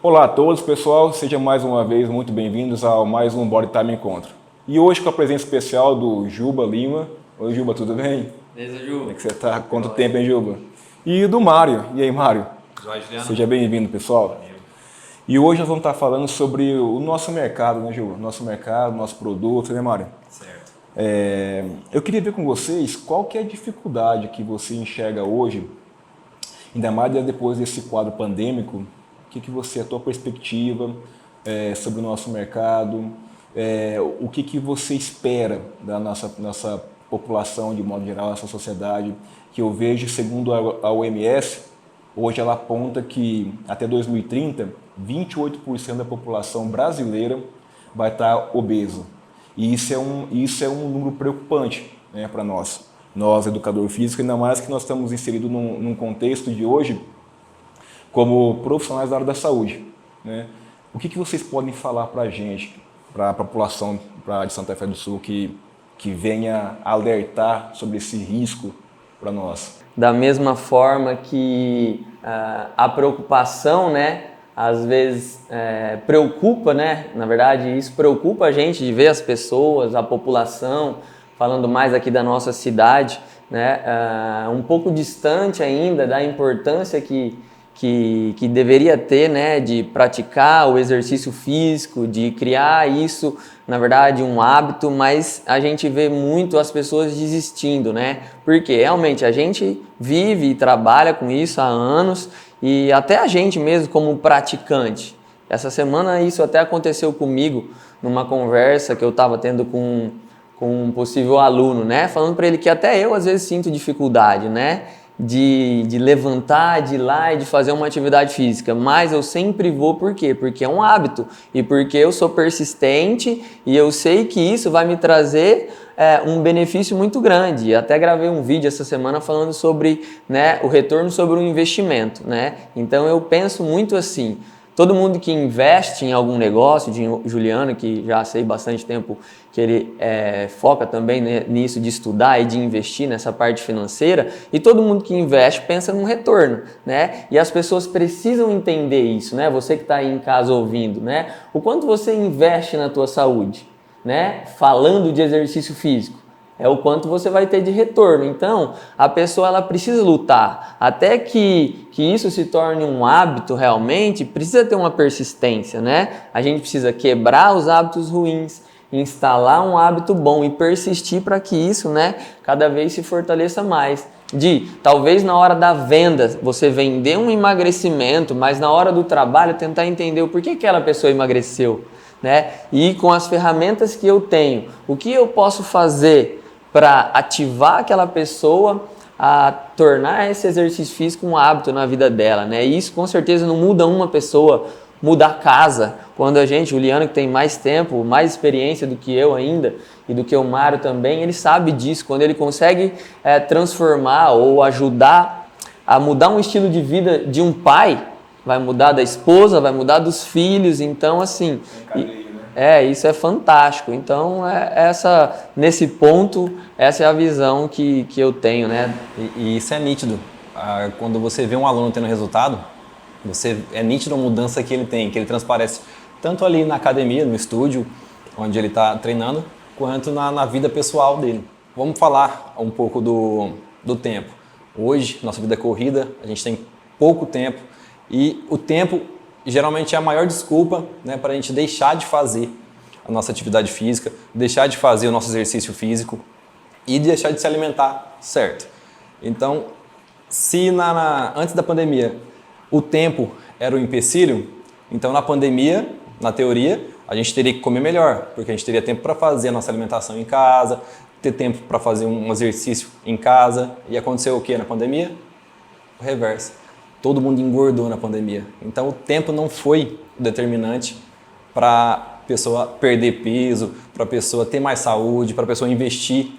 Olá a todos, pessoal. Sejam mais uma vez muito bem-vindos a mais um Body Time Encontro. E hoje com a presença especial do Juba Lima. Oi, Juba, tudo bem? Beleza, Juba? Como é que você tá? Quanto tempo, hein, Juba? E do Mário. E aí, Mário? Joia, Juliano. Seja bem-vindo, pessoal. E hoje nós vamos estar falando sobre o nosso mercado, né, Juba? Nosso mercado, nosso produto, né, Mário? Certo. Eu queria ver com vocês qual que é a dificuldade que você enxerga hoje, ainda mais depois desse quadro pandêmico. O que você, a tua perspectiva sobre o nosso mercado, o que você espera da nossa população, de modo geral, nossa sociedade, que eu vejo, segundo a OMS, hoje ela aponta que até 2030, 28% da população brasileira vai estar obesa. E isso é um número preocupante, né, para nós educador físico, ainda mais que nós estamos inseridos num contexto de hoje como profissionais da área da saúde, né? O que vocês podem falar para a gente, para a população de Santa Fé do Sul, que venha alertar sobre esse risco para nós? Da mesma forma que a preocupação, né, às vezes preocupa, né? Na verdade, isso preocupa a gente de ver as pessoas, a população, falando mais aqui da nossa cidade, né, um pouco distante ainda da importância que deveria ter, né, de praticar o exercício físico, de criar isso, na verdade, um hábito, mas a gente vê muito as pessoas desistindo, né? Porque realmente a gente vive e trabalha com isso há anos e até a gente mesmo como praticante. Essa semana isso até aconteceu comigo numa conversa que eu estava tendo com um possível aluno, né? Falando para ele que até eu às vezes sinto dificuldade, né? De levantar, de ir lá e de fazer uma atividade física, mas eu sempre vou, por quê? Porque é um hábito e porque eu sou persistente e eu sei que isso vai me trazer um benefício muito grande. Até gravei um vídeo essa semana falando sobre, né, o retorno sobre o investimento, né? Então eu penso muito assim. Todo mundo que investe em algum negócio, de Juliano, que já sei bastante tempo que ele foca também nisso de estudar e de investir nessa parte financeira, e todo mundo que investe pensa num retorno, né? E as pessoas precisam entender isso, né? Você que está aí em casa ouvindo, né? O quanto você investe na tua saúde, né? Falando de exercício físico. É o quanto você vai ter de retorno. Então, a pessoa ela precisa lutar. Até que isso se torne um hábito realmente, precisa ter uma persistência, né? A gente precisa quebrar os hábitos ruins, instalar um hábito bom e persistir para que isso, né, cada vez se fortaleça mais. Talvez na hora da venda você vender um emagrecimento, mas na hora do trabalho tentar entender o porquê aquela pessoa emagreceu, né? E com as ferramentas que eu tenho, o que eu posso fazer para ativar aquela pessoa a tornar esse exercício físico um hábito na vida dela, né? E isso com certeza não muda uma pessoa, muda a casa. Quando a gente, Juliano que tem mais tempo, mais experiência do que eu ainda e do que o Mário também, ele sabe disso. Quando ele consegue transformar ou ajudar a mudar um estilo de vida de um pai, vai mudar da esposa, vai mudar dos filhos. Então assim, isso é fantástico. Então, nesse ponto, essa é a visão que eu tenho, né? E isso é nítido. Quando você vê um aluno tendo resultado, é nítido a mudança que ele tem, que ele transparece tanto ali na academia, no estúdio, onde ele está treinando, quanto na vida pessoal dele. Vamos falar um pouco do tempo. Hoje, nossa vida é corrida, a gente tem pouco tempo e o tempo geralmente é a maior desculpa, né, para a gente deixar de fazer a nossa atividade física, deixar de fazer o nosso exercício físico e deixar de se alimentar certo. Então, se antes da pandemia o tempo era o empecilho, então na pandemia, na teoria, a gente teria que comer melhor, porque a gente teria tempo para fazer a nossa alimentação em casa, ter tempo para fazer um exercício em casa. E aconteceu o que na pandemia? O reverso. Todo mundo engordou na pandemia. Então o tempo não foi determinante para a pessoa perder peso, para a pessoa ter mais saúde, para a pessoa investir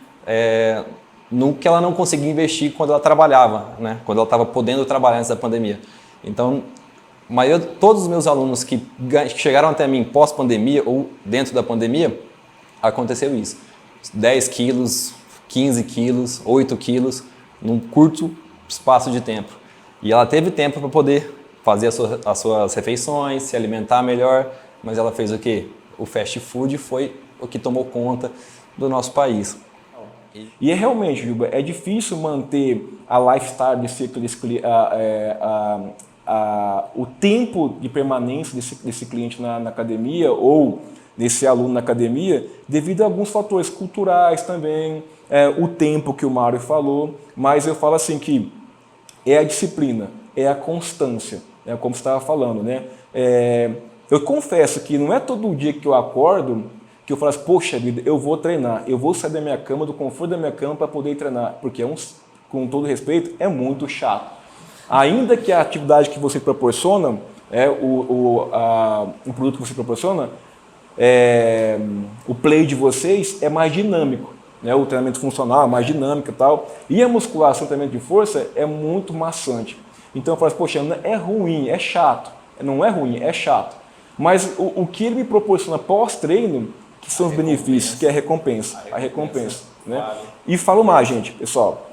no que ela não conseguia investir quando ela trabalhava, né? Quando ela estava podendo trabalhar antes da pandemia. Então, todos os meus alunos que chegaram até mim pós-pandemia ou dentro da pandemia, aconteceu isso. 10 quilos, 15 quilos, 8 quilos, num curto espaço de tempo. E ela teve tempo para poder fazer as suas refeições, se alimentar melhor, mas ela fez o quê? O fast food foi o que tomou conta do nosso país. E é realmente, Juba, é difícil manter a lifestyle o tempo de permanência desse cliente na academia ou desse aluno na academia devido a alguns fatores culturais também, o tempo que o Mário falou, mas eu falo assim que é a disciplina, é a constância, como você estava falando, né? Eu confesso que não é todo dia que eu acordo que eu falo assim, poxa vida, eu vou treinar, eu vou sair da minha cama, do conforto da minha cama para poder treinar, porque com todo respeito, é muito chato. Ainda que a atividade que você proporciona, o produto que você proporciona, o play de vocês é mais dinâmico, né? O treinamento funcional é mais dinâmico e tal, e a musculação, o treinamento de força é muito maçante. Então eu falo assim, poxa, é ruim, é chato, não é ruim, é chato. Mas o que ele me proporciona pós-treino, que são os benefícios, que é a recompensa, né? Claro. E falo mais, gente, pessoal,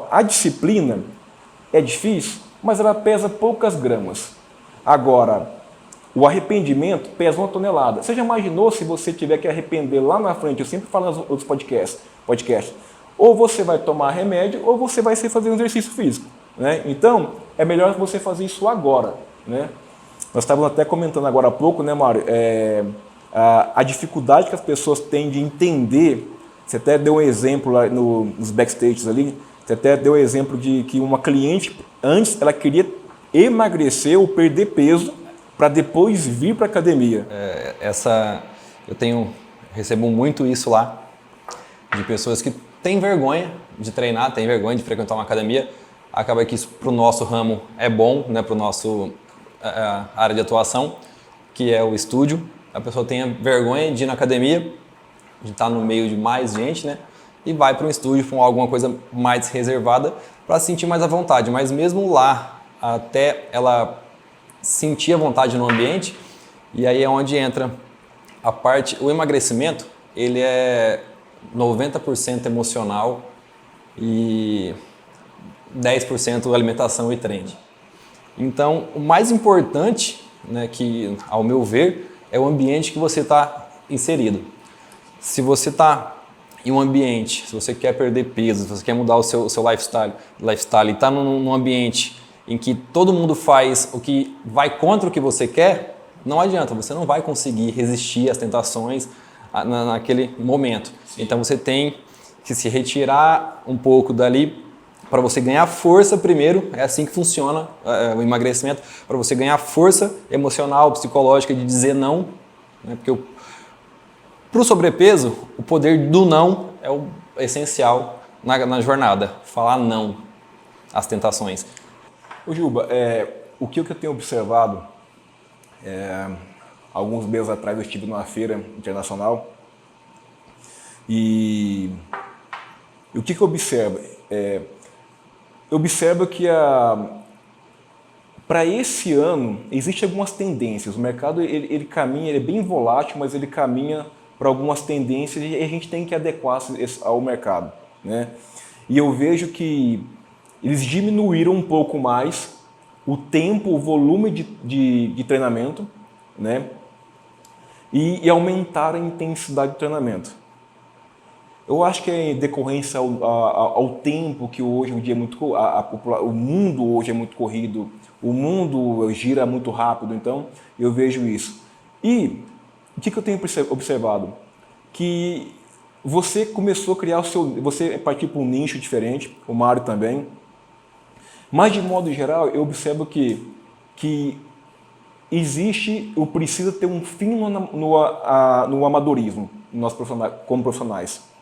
a disciplina é difícil, mas ela pesa poucas gramas. Agora, o arrependimento pesa 1 tonelada. Você já imaginou se você tiver que arrepender lá na frente? Eu sempre falo nos outros podcasts. Ou você vai tomar remédio, ou você vai fazer um exercício físico, né? Então, é melhor você fazer isso agora, né? Nós estávamos até comentando agora há pouco, né, Mário? A dificuldade que as pessoas têm de entender. Você até deu um exemplo lá nos backstages ali. Você até deu um exemplo de que uma cliente, antes, ela queria emagrecer ou perder peso para depois vir para a academia. Eu recebo muito isso lá, de pessoas que têm vergonha de treinar, têm vergonha de frequentar uma academia. Acaba que isso para o nosso ramo é bom, né, para o nosso área de atuação, que é o estúdio. A pessoa tem vergonha de ir na academia, de estar no meio de mais gente, né? E vai para um estúdio com alguma coisa mais reservada para sentir mais à vontade. Mas mesmo lá, até ela sentir a vontade no ambiente, e aí é onde entra o emagrecimento, ele é 90% emocional e 10% alimentação e treino. Então, o mais importante, né, que, ao meu ver, é o ambiente que você está inserido. Se você está em um ambiente, se você quer perder peso, se você quer mudar o seu lifestyle e está num ambiente em que todo mundo faz o que vai contra o que você quer, não adianta, você não vai conseguir resistir às tentações naquele momento. Sim. Então você tem que se retirar um pouco dali para você ganhar força primeiro. É assim que funciona o emagrecimento, para você ganhar força emocional, psicológica de dizer não, né? Porque para o sobrepeso, o poder do não é o essencial na jornada, falar não às tentações. Ô Juba, o que eu tenho observado, alguns meses atrás eu estive numa feira internacional e o que eu observo? Eu observo que para esse ano existem algumas tendências. O mercado ele caminha, ele é bem volátil, mas ele caminha para algumas tendências e a gente tem que adequar-se ao mercado, né? E eu vejo que eles diminuíram um pouco mais o tempo, o volume de treinamento, né? E aumentaram a intensidade de treinamento. Eu acho que é em decorrência ao tempo que hoje em dia é muito o mundo hoje é muito corrido, o mundo gira muito rápido, então eu vejo isso. E o que eu tenho observado? Que você começou a criar você partiu para um nicho diferente, o Mário também, mas de modo geral eu observo que existe, precisa ter um fim no amadorismo, como profissionais.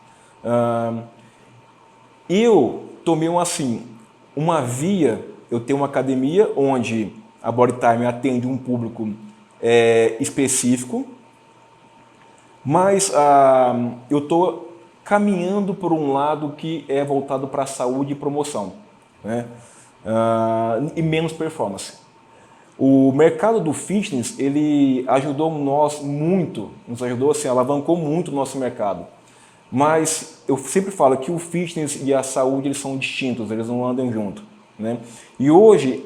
Eu tomei uma via, eu tenho uma academia onde a Bodytime atende um público específico, mas eu estou caminhando por um lado que é voltado para a saúde e promoção, né? E menos performance. O mercado do fitness, ele ajudou nos ajudou assim, alavancou muito o nosso mercado. Mas eu sempre falo que o fitness e a saúde eles são distintos, eles não andam juntos. né? E hoje,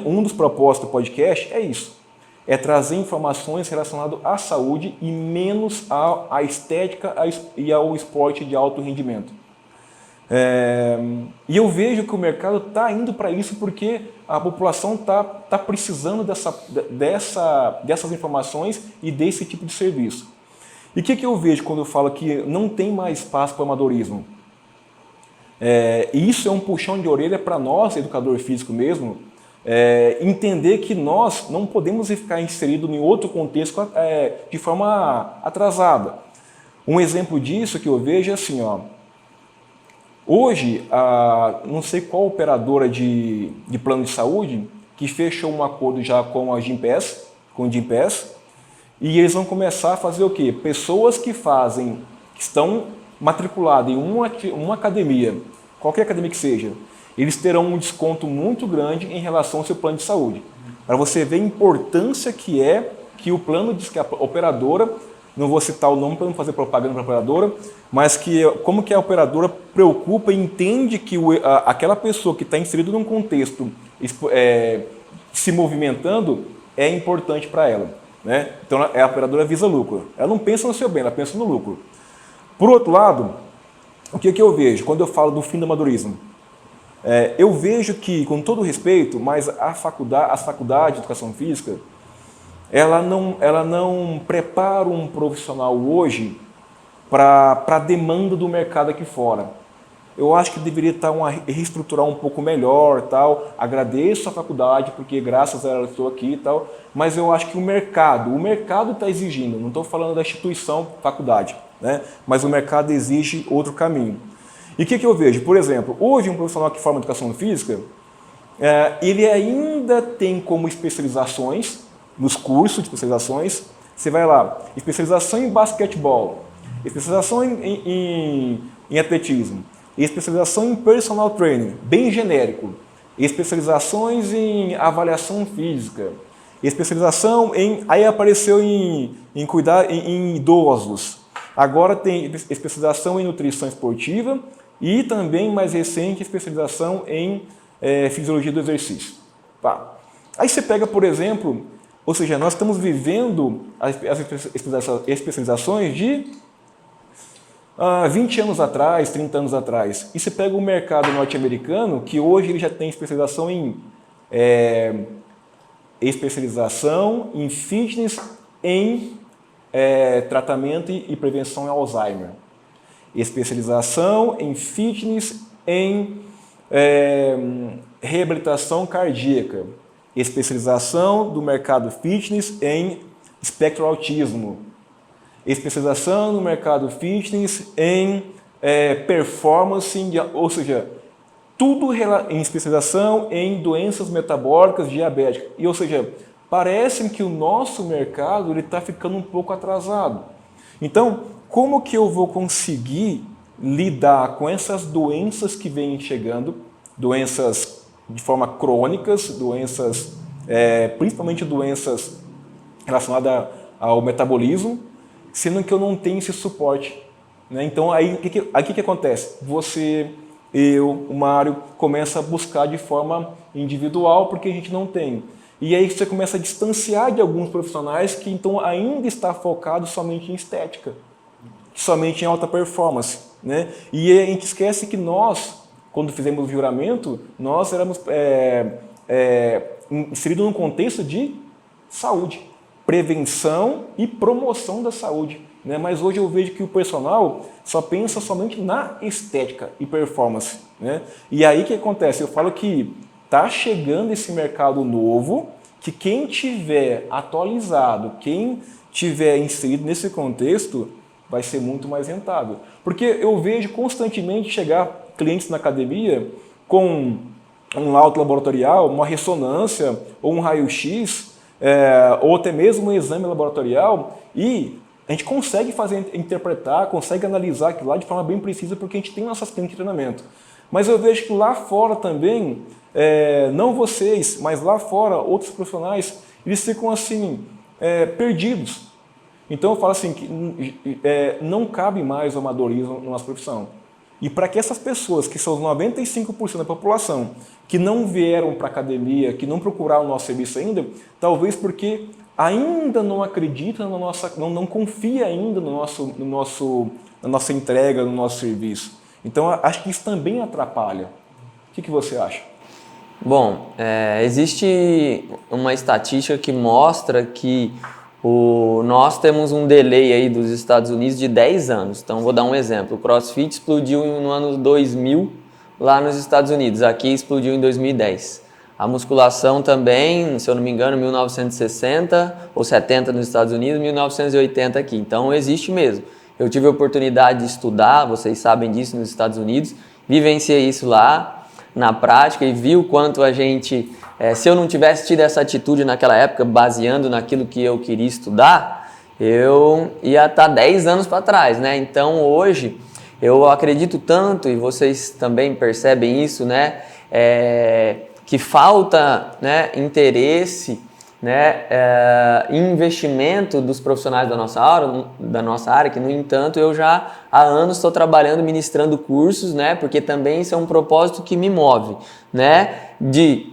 um dos propósitos do podcast é isso. É trazer informações relacionadas à saúde e menos à estética e ao esporte de alto rendimento. E eu vejo que o mercado está indo para isso porque a população tá precisando dessas informações e desse tipo de serviço. E o que eu vejo quando eu falo que não tem mais espaço para o amadorismo? E isso é um puxão de orelha para nós, educador físico mesmo, entender que nós não podemos ficar inseridos em outro contexto de forma atrasada. Um exemplo disso que eu vejo é assim, ó. Hoje, não sei qual operadora de plano de saúde que fechou um acordo já com o Gympass, e eles vão começar a fazer o quê? Pessoas que estão matriculadas em uma academia, qualquer academia que seja, eles terão um desconto muito grande em relação ao seu plano de saúde. Para você ver a importância que o plano diz que a operadora, não vou citar o nome para não fazer propaganda para a operadora, mas como que a operadora preocupa e entende que aquela pessoa que está inserida num contexto se movimentando é importante para ela, né? Então a operadora visa lucro. Ela não pensa no seu bem, ela pensa no lucro. Por outro lado, o que eu vejo quando eu falo do fim do amadorismo? Eu vejo que, com todo respeito, mas as faculdades de educação física, ela não prepara um profissional hoje para a demanda do mercado aqui fora. Eu acho que deveria reestruturar um pouco melhor, tal. Agradeço a faculdade, porque graças a ela estou aqui e tal, mas eu acho que o mercado está exigindo, não estou falando da instituição faculdade, né? Mas o mercado exige outro caminho. E o que eu vejo? Por exemplo, hoje um profissional que forma educação física, ele ainda tem como especializações, nos cursos de especializações, você vai lá, especialização em basquetebol, especialização em atletismo, especialização em personal training, bem genérico, especializações em avaliação física, especialização aí apareceu em cuidar em idosos, agora tem especialização em nutrição esportiva e também, mais recente, especialização em fisiologia do exercício. Tá. Aí você pega, por exemplo, ou seja, nós estamos vivendo as especializações de 20 anos atrás, 30 anos atrás. E você pega o mercado norte-americano, que hoje ele já tem especialização em fitness, em tratamento e prevenção em Alzheimer. Especialização em fitness, em reabilitação cardíaca. Especialização do mercado fitness em espectro autismo. Especialização no mercado fitness em performance, ou seja, tudo em especialização em doenças metabólicas diabéticas. E, ou seja, parece que o nosso mercado está ficando um pouco atrasado. Então, como que eu vou conseguir lidar com essas doenças que vêm chegando, doenças de forma crônicas, doenças, principalmente doenças relacionadas ao metabolismo, sendo que eu não tenho esse suporte, né? Então, aí o que acontece? O Mário, começa a buscar de forma individual porque a gente não tem. E aí você começa a distanciar de alguns profissionais que então ainda está focado somente em estética, somente em alta performance, né? E a gente esquece que nós, quando fizemos o juramento, nós éramos inseridos num contexto de saúde, prevenção e promoção da saúde, né? Mas hoje eu vejo que o personal só pensa somente na estética e performance, né? E aí o que acontece? Eu falo que está chegando esse mercado novo, que quem tiver atualizado, quem tiver inserido nesse contexto, vai ser muito mais rentável. Porque eu vejo constantemente chegar clientes na academia com um laudo laboratorial, uma ressonância ou um raio-x, ou até mesmo um exame laboratorial, e a gente consegue interpretar, consegue analisar aquilo lá de forma bem precisa porque a gente tem nossas clínicas de treinamento. Mas eu vejo que lá fora também, não vocês, mas lá fora, outros profissionais, eles ficam assim, perdidos. Então eu falo assim, que não cabe mais o amadorismo na nossa profissão. E para que essas pessoas, que são os 95% da população, que não vieram para a academia, que não procuraram o nosso serviço ainda, talvez porque ainda não acredita na nossa, não confia ainda na nossa entrega, no nosso serviço. Então, acho que isso também atrapalha. O que você acha? Bom, existe uma estatística que mostra que nós temos um delay aí dos Estados Unidos de 10 anos. Então, vou dar um exemplo. O CrossFit explodiu no ano 2000 lá nos Estados Unidos. Aqui explodiu em 2010. A musculação também, se eu não me engano, 1960 ou 70 nos Estados Unidos, 1980 aqui. Então, existe mesmo. Eu tive a oportunidade de estudar, vocês sabem disso, nos Estados Unidos. Vivenciei isso lá na prática e vi o quanto a gente, se eu não tivesse tido essa atitude naquela época, baseando naquilo que eu queria estudar, eu ia estar 10 anos para trás, né? Então hoje eu acredito tanto, e vocês também percebem isso, né? Que falta, né, interesse, né, investimento dos profissionais da nossa área, que no entanto eu já há anos estou trabalhando, ministrando cursos, né, porque também isso é um propósito que me move, né, de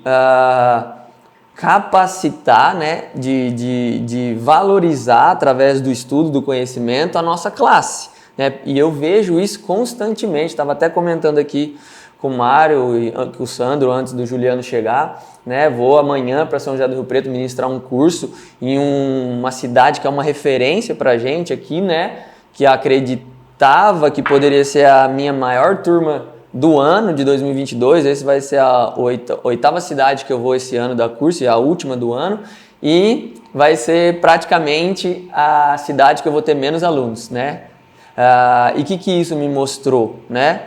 capacitar, né, de valorizar através do estudo, do conhecimento a nossa classe, né, e eu vejo isso constantemente. Estava até comentando aqui com o Mário e com o Sandro antes do Juliano chegar, né? Vou amanhã para São José do Rio Preto ministrar um curso em uma cidade que é uma referência para a gente aqui, né? Que acreditava que poderia ser a minha maior turma do ano de 2022. Esse vai ser a oitava cidade que eu vou esse ano dar curso, e a última do ano, e vai ser praticamente a cidade que eu vou ter menos alunos, né? E o que isso me mostrou, né?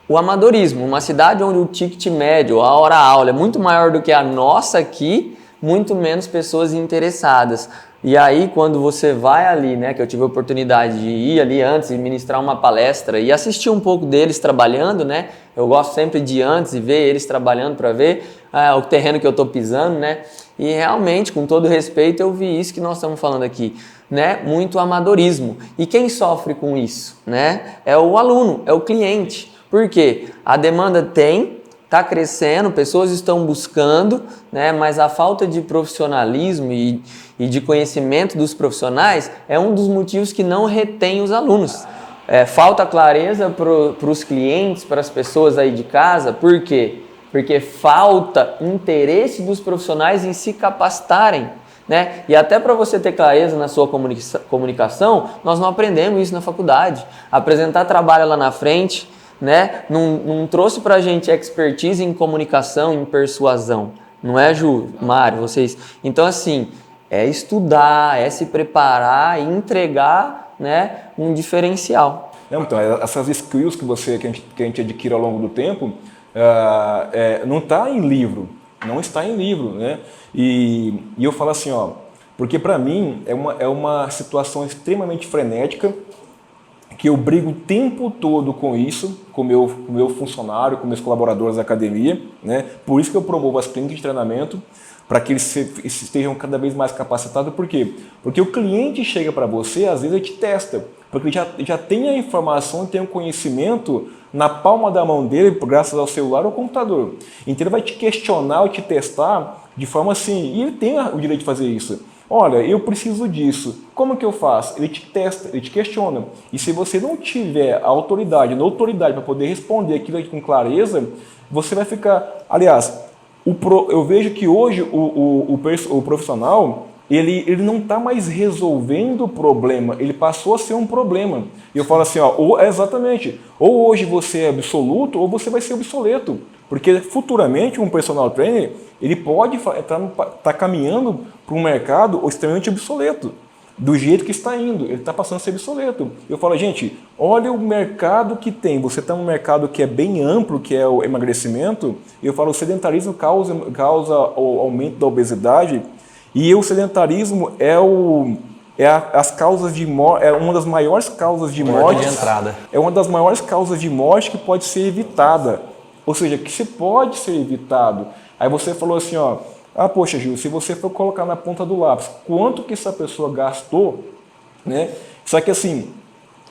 O amadorismo, uma cidade onde o ticket médio, a hora-aula é muito maior do que a nossa aqui, muito menos pessoas interessadas. E aí, quando você vai ali, né, que eu tive a oportunidade de ir ali antes e ministrar uma palestra e assistir um pouco deles trabalhando, né? Eu gosto sempre de ir antes e ver eles trabalhando para ver o terreno que eu estou pisando, né? E realmente, com todo respeito, eu vi isso que nós estamos falando aqui, né? Muito amadorismo. E quem sofre com isso, né? É o aluno, é o cliente. Por quê? A demanda está crescendo, pessoas estão buscando, né? Mas a falta de profissionalismo e de conhecimento dos profissionais é um dos motivos que não retém os alunos. Falta clareza para os clientes, para as pessoas aí de casa. Por quê? Porque falta interesse dos profissionais em se capacitarem, né? E até para você ter clareza na sua comunicação, nós não aprendemos isso na faculdade. Apresentar trabalho lá na frente, né? Não trouxe pra gente expertise em comunicação, em persuasão. Não é, Ju, Mário, vocês? Então, assim, é estudar, é se preparar e entregar, né, um diferencial. Então, essas skills que a gente adquire ao longo do tempo, não está em livro, não está em livro, né? E eu falo assim, porque para mim é uma situação extremamente frenética, que eu brigo o tempo todo com isso, com o meu funcionário, com meus colaboradores da academia, né? Por isso que eu promovo as clínicas de treinamento, para que eles estejam cada vez mais capacitados. Por quê? Porque o cliente chega para você, às vezes ele te testa, porque ele já tem a informação, tem o conhecimento na palma da mão dele, graças ao celular ou ao computador. Então ele vai te questionar ou te testar de forma assim, e ele tem o direito de fazer isso. Olha, eu preciso disso. Como que eu faço? Ele te testa, ele te questiona. E se você não tiver a autoridade para poder responder aquilo com clareza, você vai ficar... Aliás, eu vejo que hoje o profissional, ele não está mais resolvendo o problema, ele passou a ser um problema. E eu falo assim, exatamente, ou hoje você é absoluto ou você vai ser obsoleto. Porque futuramente um personal trainer, ele pode estar caminhando para um mercado extremamente obsoleto, do jeito que está indo, ele está passando a ser obsoleto. Eu falo, gente, olha o mercado que tem, você está num mercado que é bem amplo, que é o emagrecimento. Eu falo, o sedentarismo causa o aumento da obesidade, e o sedentarismo as causas de morte, é uma das maiores causas de morte. É uma das maiores causas de morte que pode ser evitada. Ou seja, que se pode ser evitado. Aí você falou assim, poxa, Gil, se você for colocar na ponta do lápis, quanto que essa pessoa gastou, né? Só que assim,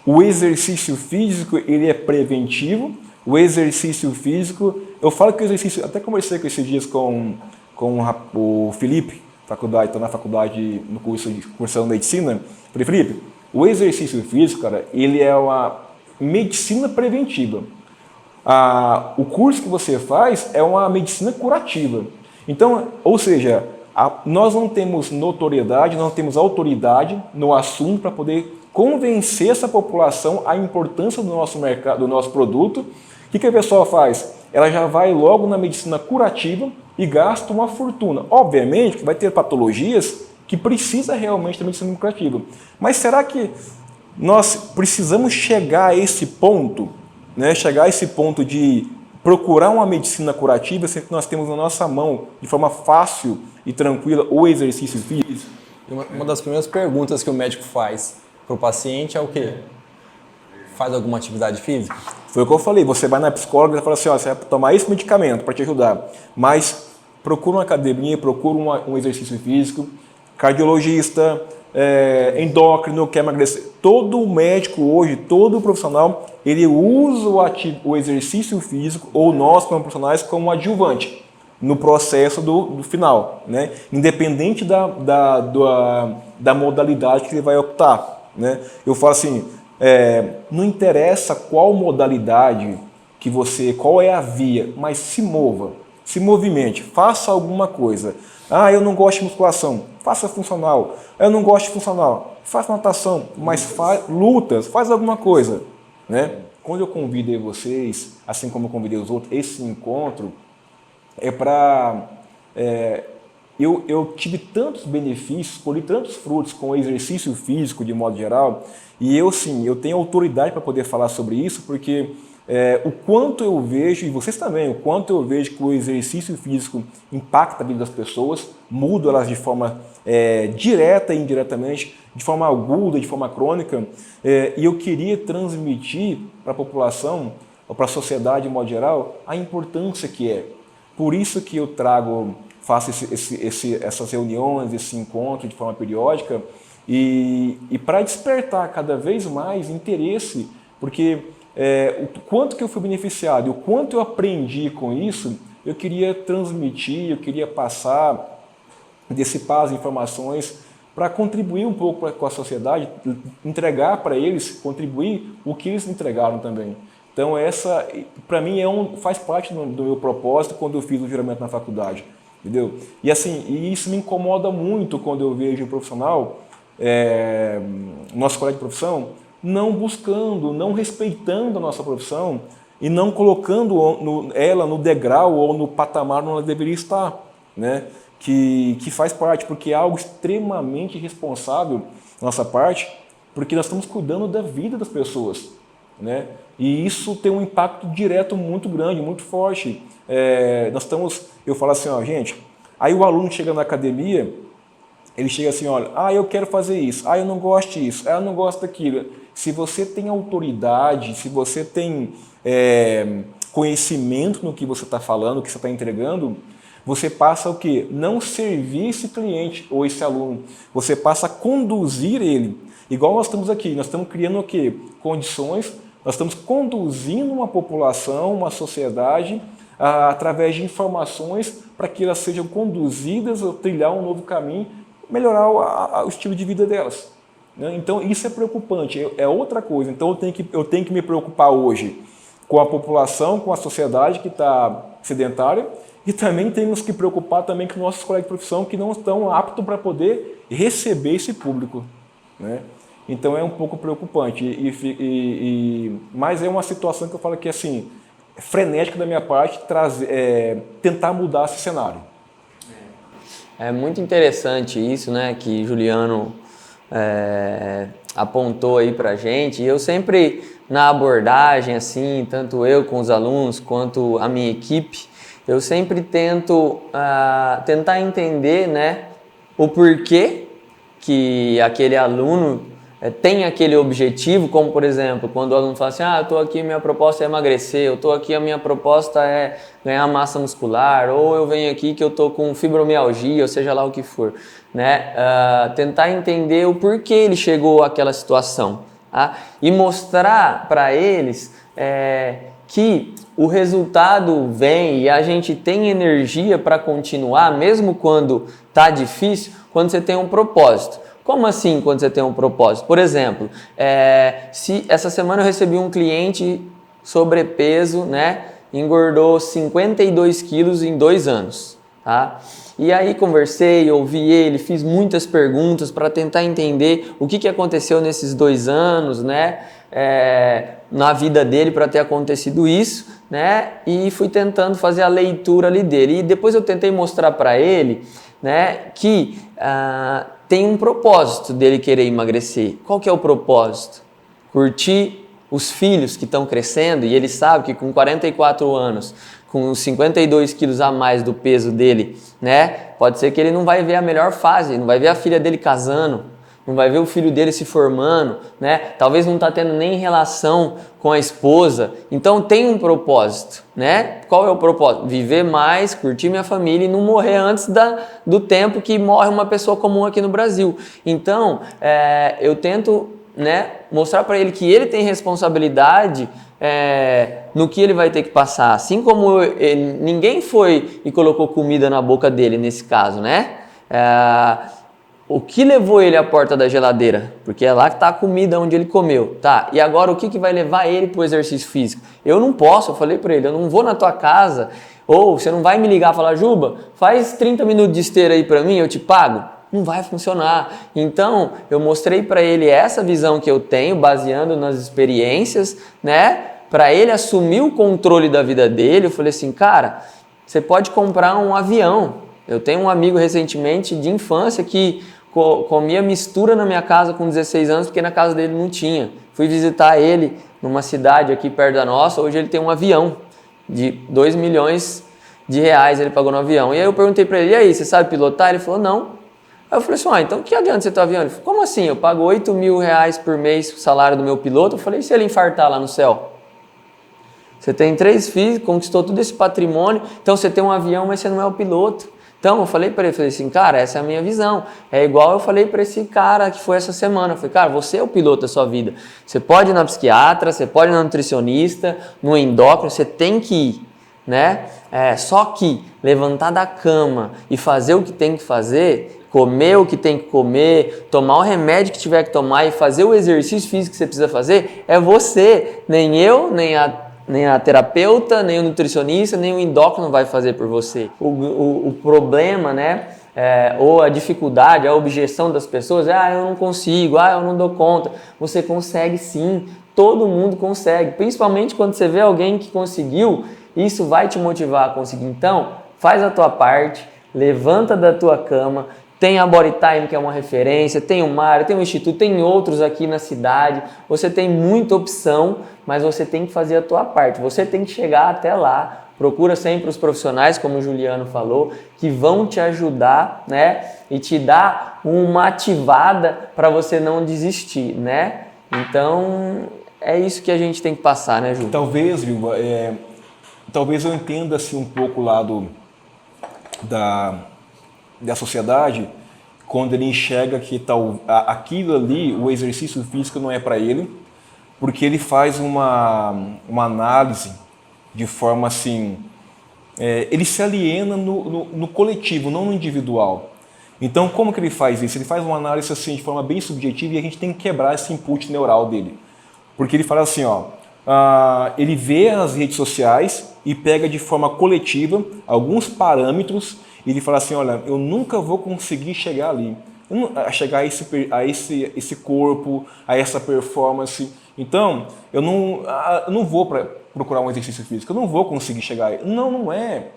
O exercício físico, ele é preventivo. O exercício físico, eu falo que o exercício, até conversei com esses dias com o Felipe, está na faculdade, no curso de cursando medicina. Falei, Felipe, o exercício físico, cara, ele é uma medicina preventiva. O curso que você faz é uma medicina curativa. Então, ou seja, nós não temos notoriedade, não temos autoridade no assunto para poder convencer essa população a importância do nosso mercado, do nosso produto. O que a pessoa faz? Ela já vai logo na medicina curativa e gasta uma fortuna. Obviamente que vai ter patologias que precisa realmente da medicina curativa. Mas será que nós precisamos chegar a esse ponto, né? Chegar a esse ponto de procurar uma medicina curativa, sendo que nós temos na nossa mão, de forma fácil e tranquila, o exercício físico? Uma das primeiras perguntas que o médico faz para o paciente é o quê? Faz alguma atividade física? Foi o que eu falei, você vai na psicóloga e fala assim, ó, você vai tomar esse medicamento para te ajudar, mas procura uma academia, procura um exercício físico, cardiologista, endócrino, quer emagrecer. Todo médico hoje, todo profissional, ele usa o exercício físico, ou nós como profissionais, como adjuvante no processo do final, né? Independente da modalidade que ele vai optar, né? Eu falo assim, não interessa qual modalidade que você, qual é a via, mas se mova, se movimente, faça alguma coisa. Eu não gosto de musculação, faça funcional. Eu não gosto de funcional, faça natação, mas lutas, faz alguma coisa, né? Quando eu convidei vocês, assim como eu convidei os outros, esse encontro é para... Eu tive tantos benefícios, colhi tantos frutos com o exercício físico de modo geral, e eu tenho autoridade para poder falar sobre isso, porque o quanto eu vejo, e vocês também, o quanto eu vejo que o exercício físico impacta a vida das pessoas, muda elas de forma direta e indiretamente, de forma aguda, de forma crônica, e eu queria transmitir para a população, ou para a sociedade de modo geral, a importância que é. Por isso que eu faço essas reuniões, esse encontro de forma periódica, e para despertar cada vez mais interesse, porque o quanto que eu fui beneficiado, o quanto eu aprendi com isso, eu queria transmitir, eu queria passar, dissipar as informações para contribuir um pouco com a sociedade, entregar para eles, contribuir o que eles entregaram também. Então essa, para mim, faz parte do meu propósito quando eu fiz o juramento na faculdade, entendeu? E assim, isso me incomoda muito quando eu vejo um profissional, nosso colega de profissão, não buscando, não respeitando a nossa profissão e não colocando ela no degrau ou no patamar onde ela deveria estar, né? Que faz parte, porque é algo extremamente responsável da nossa parte, porque nós estamos cuidando da vida das pessoas, né? E isso tem um impacto direto muito grande, muito forte. Eu falo assim, ó, gente, aí o aluno chega na academia, ele chega assim, olha, eu quero fazer isso, eu não gosto disso, eu não gosto daquilo. Se você tem autoridade, se você tem conhecimento no que você está falando, no que você está entregando, você passa o quê? Não servir esse cliente ou esse aluno, você passa a conduzir ele. Igual nós estamos aqui, nós estamos criando o quê? Condições, nós estamos conduzindo uma população, uma sociedade, através de informações para que elas sejam conduzidas a trilhar um novo caminho, melhorar o estilo de vida delas. Então isso é preocupante, é outra coisa. Então eu tenho que me preocupar hoje com a população, com a sociedade que está sedentária, e também temos que preocupar também com nossos colegas de profissão que não estão aptos para poder receber esse público, né? Então é um pouco preocupante, mas é uma situação que eu falo que assim, é frenética da minha parte tentar mudar esse cenário. É muito interessante isso, né, que Juliano apontou aí pra gente. E eu sempre, na abordagem, assim, tanto eu com os alunos quanto a minha equipe, eu sempre tento tentar entender, né, o porquê que aquele aluno tem aquele objetivo, como por exemplo, quando o aluno fala assim, eu estou aqui, minha proposta é emagrecer, eu estou aqui, a minha proposta é ganhar massa muscular, ou eu venho aqui que eu estou com fibromialgia, ou seja lá o que for, né? Tentar entender o porquê ele chegou àquela situação, tá? E mostrar para eles que o resultado vem e a gente tem energia para continuar, mesmo quando tá difícil, quando você tem um propósito. Como assim quando você tem um propósito? Por exemplo, se essa semana eu recebi um cliente sobrepeso, né? Engordou 52 quilos em 2 anos, tá? E aí conversei, ouvi ele, fiz muitas perguntas para tentar entender o que aconteceu nesses 2 anos, né? Na vida dele para ter acontecido isso, né? E fui tentando fazer a leitura ali dele. E depois eu tentei mostrar para ele, né, que tem um propósito dele querer emagrecer. Qual que é o propósito? Curtir os filhos que estão crescendo, e ele sabe que com 44 anos, com 52 quilos a mais do peso dele, né, pode ser que ele não vai ver a melhor fase, não vai ver a filha dele casando, não vai ver o filho dele se formando, né, talvez não está tendo nem relação com a esposa. Então tem um propósito, né? Qual é o propósito? Viver mais, curtir minha família e não morrer antes do tempo que morre uma pessoa comum aqui no Brasil. Então eu tento, né, mostrar para ele que ele tem responsabilidade no que ele vai ter que passar. Assim como ninguém foi e colocou comida na boca dele nesse caso, né? O que levou ele à porta da geladeira? Porque é lá que está a comida onde ele comeu. Tá, e agora o que vai levar ele para o exercício físico? Eu não posso, eu falei para ele, eu não vou na tua casa, ou você não vai me ligar e falar, Juba, faz 30 minutos de esteira aí para mim, eu te pago. Não vai funcionar. Então, eu mostrei para ele essa visão que eu tenho, baseando nas experiências, né? Para ele assumir o controle da vida dele. Eu falei assim, cara, você pode comprar um avião. Eu tenho um amigo recentemente de infância que comia mistura na minha casa com 16 anos, porque na casa dele não tinha. Fui visitar ele numa cidade aqui perto da nossa. Hoje ele tem um avião de 2 milhões de reais, ele pagou no avião. E aí eu perguntei para ele, e aí, você sabe pilotar? Ele falou, não. Aí eu falei assim, então que adianta você ter um avião? Ele falou, como assim? Eu pago 8 mil reais por mês o salário do meu piloto. Eu falei, e se ele infartar lá no céu? Você tem 3 filhos, conquistou todo esse patrimônio, então você tem um avião, mas você não é o piloto. Então eu falei para ele, falei assim, cara, essa é a minha visão. É igual eu falei para esse cara que foi essa semana. Eu falei, cara, você é o piloto da sua vida. Você pode ir na psiquiatra, você pode ir na nutricionista, no endócrino, você tem que ir, né? Só que levantar da cama e fazer o que tem que fazer, comer o que tem que comer, tomar o remédio que tiver que tomar e fazer o exercício físico que você precisa fazer, é você, nem eu, nem a terapeuta, nem o nutricionista, nem o endócrino vai fazer por você. O problema, né, ou a dificuldade, a objeção das pessoas é, eu não consigo, eu não dou conta. Você consegue sim, todo mundo consegue, principalmente quando você vê alguém que conseguiu, isso vai te motivar a conseguir. Então, faz a tua parte, levanta da tua cama. Tem a Bodytime, que é uma referência, tem o Mário, tem o Instituto, tem outros aqui na cidade. Você tem muita opção, mas você tem que fazer a tua parte. Você tem que chegar até lá. Procura sempre os profissionais, como o Juliano falou, que vão te ajudar, né? E te dar uma ativada para você não desistir, né? Então, é isso que a gente tem que passar, né, Ju? Talvez, Vilma, talvez eu entenda assim, um pouco o lado da sociedade, quando ele enxerga que aquilo ali, o exercício físico não é para ele, porque ele faz uma análise de forma assim, ele se aliena no coletivo, não no individual. Então, como que ele faz isso? Ele faz uma análise assim, de forma bem subjetiva, e a gente tem que quebrar esse input neural dele. Porque ele fala assim, ele vê as redes sociais e pega de forma coletiva alguns parâmetros e ele fala assim, olha, eu nunca vou conseguir chegar ali, chegar a esse corpo, a essa performance. Então, eu não vou procurar um exercício físico, eu não vou conseguir chegar aí. Não é.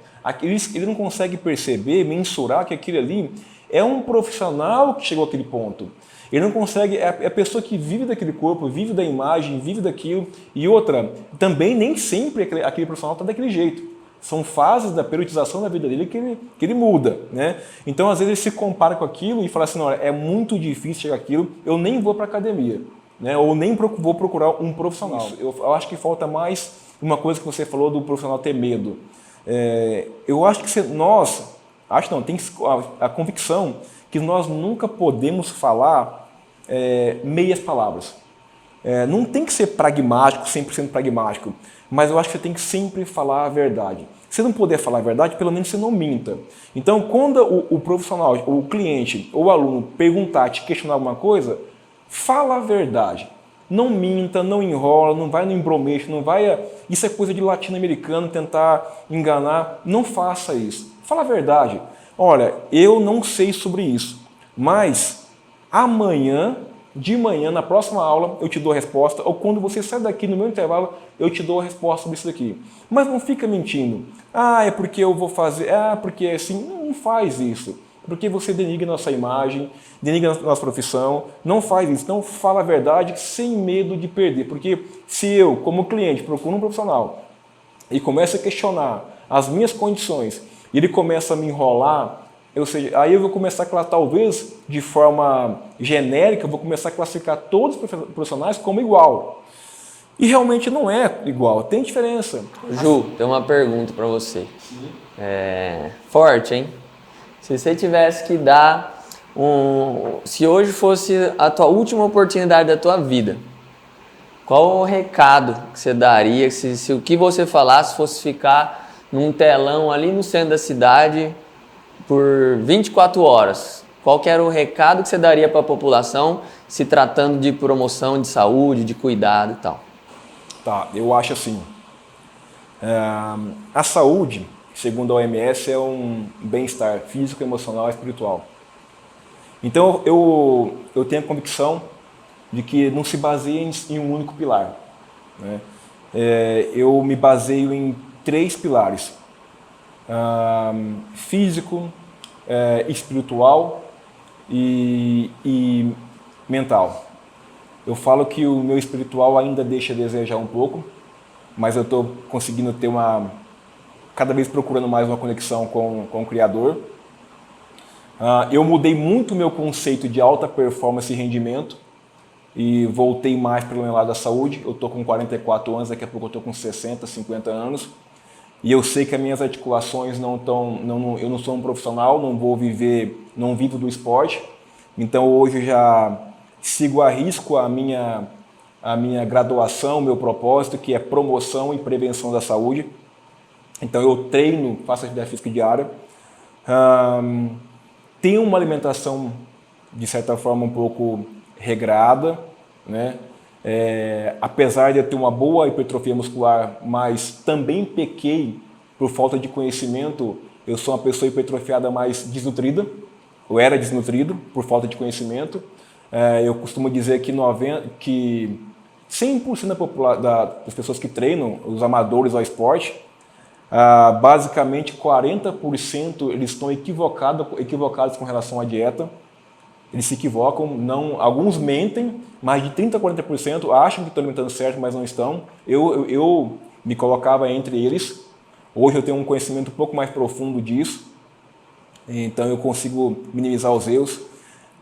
Ele não consegue perceber, mensurar que aquilo ali é um profissional que chegou àquele ponto. Ele não consegue, é a pessoa que vive daquele corpo, vive da imagem, vive daquilo. E outra, também nem sempre aquele profissional está daquele jeito. São fases da periodização da vida dele que ele muda, né? Então, às vezes, ele se compara com aquilo e fala assim, olha, é muito difícil chegar àquilo, eu nem vou para a academia, né? Ou nem vou procurar um profissional. Eu acho que falta mais uma coisa que você falou do profissional ter medo. Eu acho que tem a convicção que nós nunca podemos falar meias palavras. Não tem que ser pragmático, 100% pragmático, mas eu acho que você tem que sempre falar a verdade. Se não puder falar a verdade, pelo menos você não minta. Então, quando o profissional, o cliente ou o aluno perguntar, te questionar alguma coisa, fala a verdade. Não minta, não enrola, não vai no embromeixo, não vai... Isso é coisa de latino-americano, tentar enganar. Não faça isso. Fala a verdade. Olha, eu não sei sobre isso, mas amanhã, de manhã, na próxima aula, eu te dou a resposta, ou quando você sai daqui no meu intervalo, eu te dou a resposta sobre isso daqui. Mas não fica mentindo. É porque eu vou fazer, porque é assim. Não faz isso. Porque você denigra nossa imagem, denigra nossa profissão, não faz isso. Então fala a verdade sem medo de perder. Porque se eu, como cliente, procuro um profissional e começo a questionar as minhas condições, e ele começa a me enrolar, ou seja, aí eu vou começar a talvez de forma genérica, eu vou começar a classificar todos os profissionais como igual. E realmente não é igual, tem diferença. Ju, tem uma pergunta para você. Forte, hein? Se você tivesse que dar se hoje fosse a tua última oportunidade da tua vida, qual o recado que você daria se o que você falasse fosse ficar num telão ali no centro da cidade por 24 horas? Qual que era o recado que você daria para a população se tratando de promoção de saúde, de cuidado e tal? Tá, eu acho assim, a saúde, segundo a OMS, é um bem-estar físico, emocional e espiritual. Então eu tenho a convicção de que não se baseia em um único pilar, né? Eu me baseio em 3 pilares, físico, espiritual e mental. Eu falo que o meu espiritual ainda deixa a desejar um pouco, mas eu estou conseguindo ter cada vez procurando mais uma conexão com o Criador. Eu mudei muito o meu conceito de alta performance e rendimento e voltei mais para o meu lado da saúde. Eu estou com 44 anos, daqui a pouco eu estou com 60, 50 anos. E eu sei que as minhas articulações eu não sou um profissional, não vivo do esporte. Então hoje eu já sigo a risco a minha graduação, o meu propósito, que é promoção e prevenção da saúde. Então eu treino, faço atividade física diária. Tenho uma alimentação, de certa forma, um pouco regrada, né? Apesar de eu ter uma boa hipertrofia muscular, mas também pequei por falta de conhecimento. Eu sou uma pessoa hipertrofiada, mais desnutrida. Eu era desnutrido por falta de conhecimento. Eu costumo dizer que 100% das pessoas que treinam, os amadores ao esporte, basicamente 40% eles estão equivocados com relação à dieta. Eles se equivocam, alguns mentem, mais de 30% a 40% acham que estão alimentando certo, mas não estão. Eu me colocava entre eles. Hoje eu tenho um conhecimento um pouco mais profundo disso, então eu consigo minimizar os erros.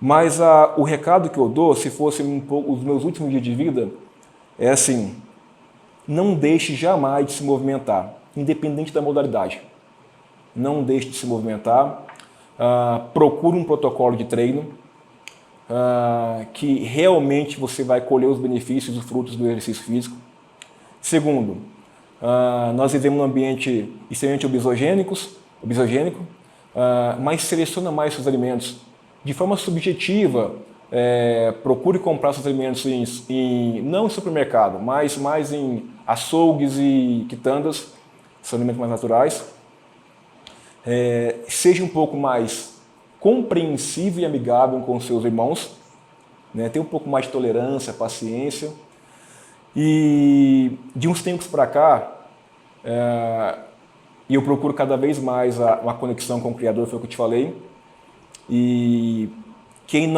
Mas o recado que eu dou, se fosse os meus últimos dias de vida, é assim: não deixe jamais de se movimentar, independente da modalidade. Não deixe de se movimentar. Procure um protocolo de treino que realmente você vai colher os benefícios e os frutos do exercício físico. Segundo, nós vivemos num ambiente extremamente obesogênico, mas seleciona mais seus alimentos. De forma subjetiva, procure comprar seus alimentos não em supermercado, mas mais em açougues e quitandas, são alimentos mais naturais. Seja um pouco mais compreensivo e amigável com os seus irmãos, né? Tenha um pouco mais de tolerância, paciência. E de uns tempos para cá, eu procuro cada vez mais uma conexão com o Criador, foi o que eu te falei. E quem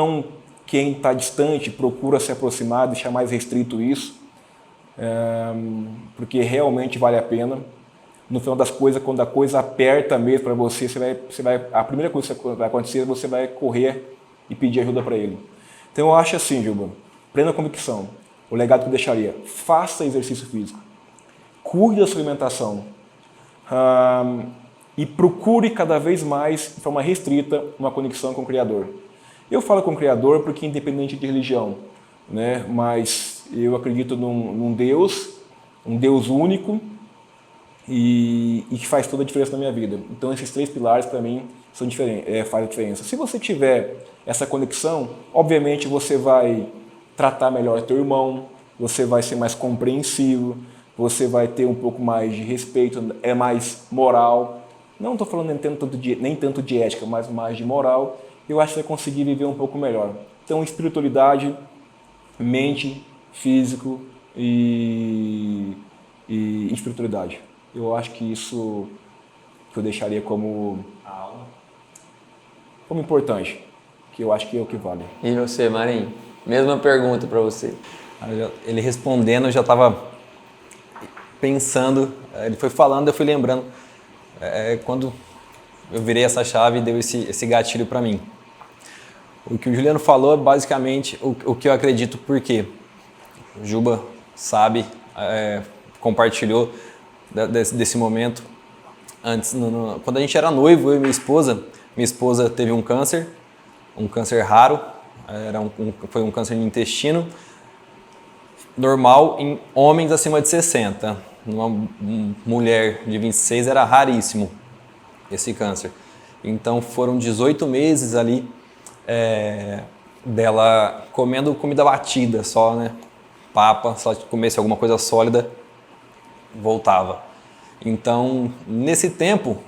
está distante procura se aproximar, deixar mais restrito isso, porque realmente vale a pena. No final das coisas, quando a coisa aperta mesmo para você, a primeira coisa que vai acontecer é você vai correr e pedir ajuda para ele. Então eu acho assim, Gilba, plena convicção, o legado que eu deixaria: faça exercício físico, cuide da sua alimentação, e procure cada vez mais, de forma restrita, uma conexão com o Criador. Eu falo com o Criador porque, independente de religião, né, mas eu acredito num Deus, um Deus único e que faz toda a diferença na minha vida. Então esses 3 pilares para mim são faz a diferença. Se você tiver essa conexão, obviamente você vai tratar melhor teu irmão, você vai ser mais compreensivo, você vai ter um pouco mais de respeito, é mais moral. Não estou falando nem tanto de ética, mas mais de moral. Eu acho que você vai conseguir viver um pouco melhor. Então, espiritualidade, mente, físico e espiritualidade. Eu acho que isso que eu deixaria como importante, que eu acho que é o que vale. E você, Marinho? Mesma pergunta para você. Ele respondendo, eu já estava pensando, ele foi falando, eu fui lembrando. Quando eu virei essa chave, deu esse gatilho para mim. O que o Juliano falou é basicamente o que eu acredito, porque o Juba sabe, compartilhou desse momento. Antes, quando a gente era noivo, eu e minha esposa teve um câncer raro, foi um câncer no intestino, normal em homens acima de 60. Numa mulher de 26 era raríssimo esse câncer. Então foram 18 meses ali dela comendo comida batida só, né? Papa, se ela comesse alguma coisa sólida, voltava. Então, nesse tempo,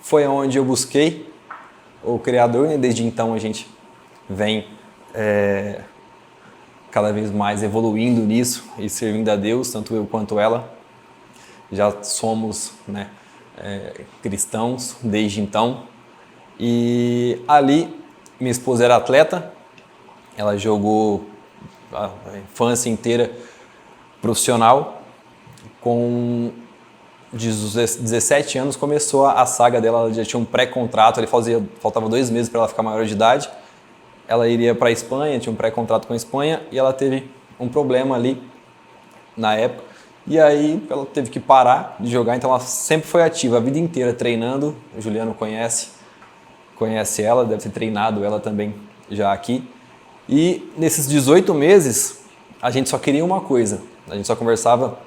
foi onde eu busquei o Criador, né? Desde então a gente vem cada vez mais evoluindo nisso e servindo a Deus, tanto eu quanto ela. Já somos, né, cristãos desde então. E ali, minha esposa era atleta, ela jogou a infância inteira profissional. Com 17 anos começou a saga dela, ela já tinha um pré-contrato, faltava 2 meses para ela ficar maior de idade. Ela iria para a Espanha, tinha um pré-contrato com a Espanha e ela teve um problema ali na época. E aí ela teve que parar de jogar, então ela sempre foi ativa a vida inteira treinando. O Juliano conhece ela, deve ter treinado ela também já aqui. E nesses 18 meses a gente só queria uma coisa, a gente só conversava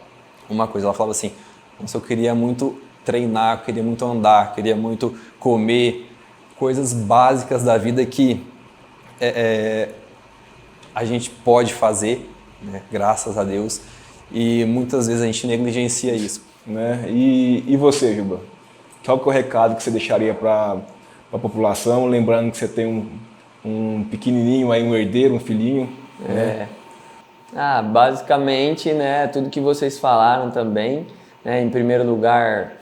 uma coisa. Ela falava assim: nossa, eu queria muito treinar, eu queria muito andar, queria muito comer, coisas básicas da vida que a gente pode fazer, né, graças a Deus, e muitas vezes a gente negligencia isso. Né? E você, Juba? Qual que é o recado que você deixaria para a população, lembrando que você tem um pequenininho aí, um herdeiro, um filhinho? Né? Basicamente, né, tudo que vocês falaram também, né, em primeiro lugar,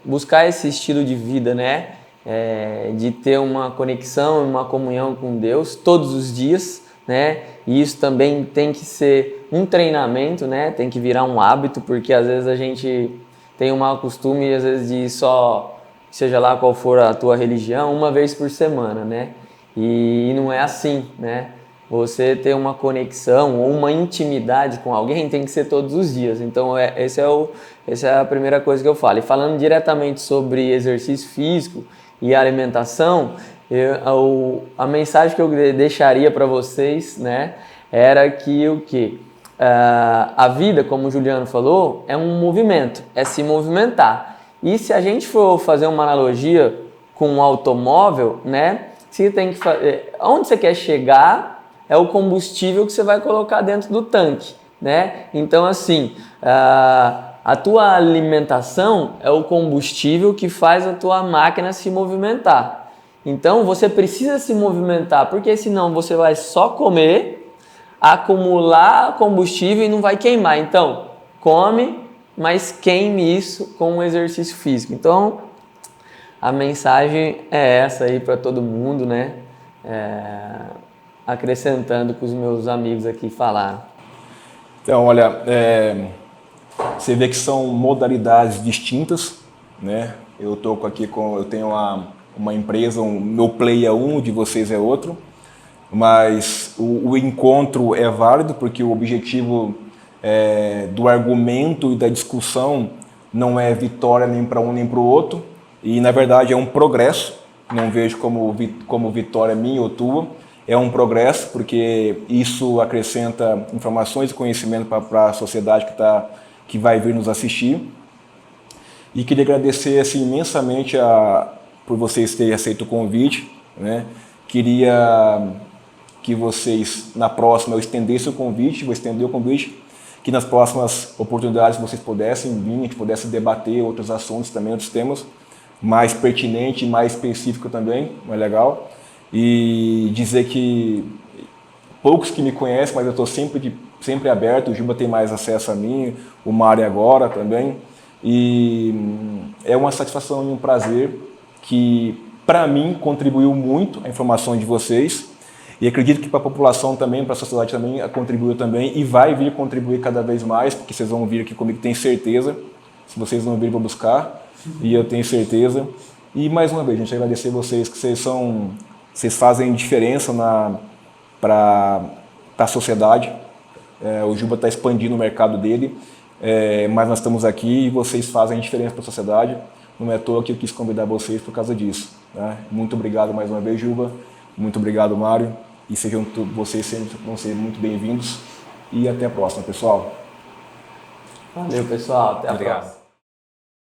buscar esse estilo de vida, né, de ter uma conexão, uma comunhão com Deus todos os dias, né, e isso também tem que ser um treinamento, né, tem que virar um hábito, porque às vezes a gente tem um mau costume, às vezes, de só, seja lá qual for a tua religião, uma vez por semana, né, e não é assim, né. Você ter uma conexão ou uma intimidade com alguém tem que ser todos os dias. Então, essa é a primeira coisa que eu falo. E falando diretamente sobre exercício físico e alimentação, a mensagem que eu deixaria para vocês, né, era que a vida, como o Juliano falou, é um movimento, é se movimentar. E se a gente for fazer uma analogia com um automóvel, né, você tem que fazer, onde você quer chegar é o combustível que você vai colocar dentro do tanque, né? Então, assim, a tua alimentação é o combustível que faz a tua máquina se movimentar. Então, você precisa se movimentar, porque senão você vai só comer, acumular combustível e não vai queimar. Então, come, mas queime isso com um exercício físico. Então, a mensagem é essa aí para todo mundo, né? Acrescentando o que os meus amigos aqui falaram. Então, olha, você vê que são modalidades distintas, né? Eu tenho uma empresa, meu play é um, de vocês é outro, mas o encontro é válido porque o objetivo do argumento e da discussão não é vitória nem para um nem para o outro, e na verdade é um progresso. Não vejo como vitória minha ou tua. é um progresso, porque isso acrescenta informações e conhecimento para a sociedade que vai vir nos assistir. E queria agradecer assim, imensamente por vocês terem aceito o convite, né? Queria que vocês, na próxima, eu estendesse o convite, vou estender o convite, que nas próximas oportunidades vocês pudessem vir, a gente pudesse debater outros assuntos também, outros temas, mais pertinente, mais específico também, mais legal. E dizer que poucos que me conhecem, mas eu estou sempre aberto, o Juba tem mais acesso a mim, o Mário agora também. E é uma satisfação e um prazer que, para mim, contribuiu muito a informação de vocês. E acredito que para a população também, para a sociedade também, contribuiu também e vai vir contribuir cada vez mais, porque vocês vão vir aqui comigo, tenho certeza. Se vocês não virem, vou buscar, e eu tenho certeza. E mais uma vez, a gente agradecer vocês, que vocês fazem diferença para a sociedade. O Juba está expandindo o mercado dele, mas nós estamos aqui e vocês fazem diferença para a sociedade. Não é à toa que eu quis convidar vocês por causa disso. Né? Muito obrigado mais uma vez, Juba. Muito obrigado, Mário. E vocês sempre vão ser muito bem-vindos. E até a próxima, pessoal. Valeu, pessoal. Até a Obrigado. próxima.